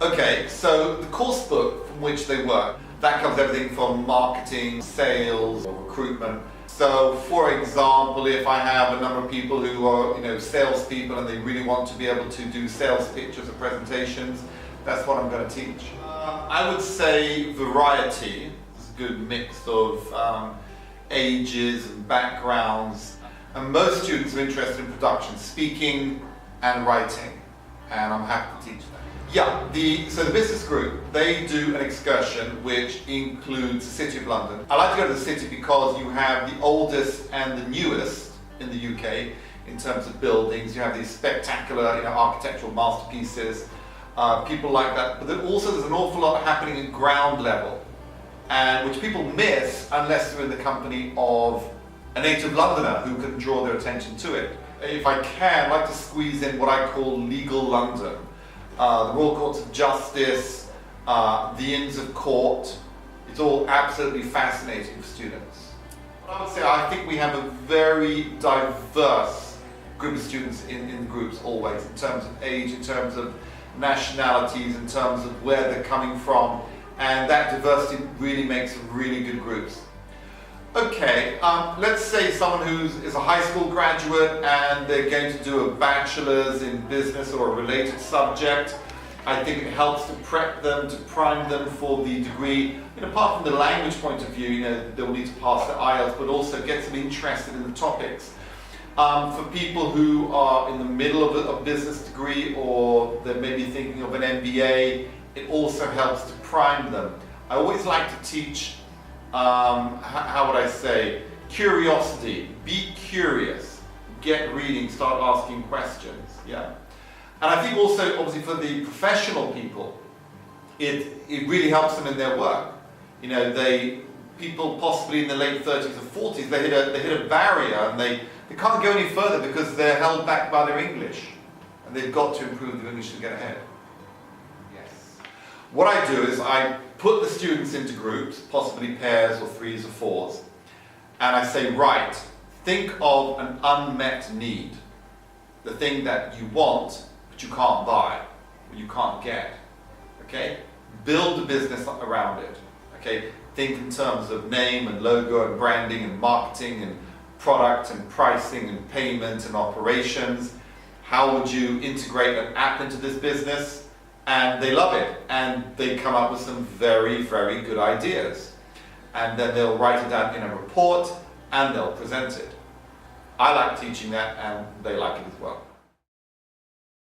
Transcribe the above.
Okay, so the course book from which they work, that covers everything from marketing, sales, or recruitment. So, for example, if I have a number of people who are, salespeople and they really want to be able to do sales pitches or presentations, that's what I'm going to teach. I would say variety. It's a good mix of ages and backgrounds. And most students are interested in production, speaking and writing, and I'm happy to teach them. Yeah, so the business group, they do an excursion which includes the City of London. I like to go to the city because you have the oldest and the newest in the UK in terms of buildings. You have these spectacular architectural masterpieces, people like that. But then also there's an awful lot happening at ground level, and which people miss unless they're in the company of a native Londoner who can draw their attention to it. If I can, I'd like to squeeze in what I call legal London. The Royal Courts of Justice, the Inns of Court. It's all absolutely fascinating for students. I would say I think we have a very diverse group of students in groups always, in terms of age, in terms of nationalities, in terms of where they're coming from, and that diversity really makes really good groups. Okay, let's say someone is a high school graduate and they're going to do a bachelor's in business or a related subject. I think it helps to prep them, to prime them for the degree. Apart from the language point of view, they'll need to pass the IELTS, but also get them interested in the topics. For people who are in the middle of a business degree or they're maybe thinking of an MBA, it also helps to prime them. I always like to teach how would I say, curiosity. Be curious, get reading, start asking questions. Yeah, and I think also, obviously, for the professional people, it really helps them in their work. People possibly in the late 30s or 40s, they hit a barrier and they can't go any further because they're held back by their English, and they've got to improve their English to get ahead. What I do is I put the students into groups, possibly pairs or threes or fours, and I say, right, think of an unmet need, the thing that you want but you can't buy, or you can't get, okay? Build a business around it, okay? Think in terms of name and logo and branding and marketing and product and pricing and payment and operations. How would you integrate an app into this business? And they love it, and they come up with some very, very good ideas. And then they'll write it down in a report, and they'll present it. I like teaching that, and they like it as well.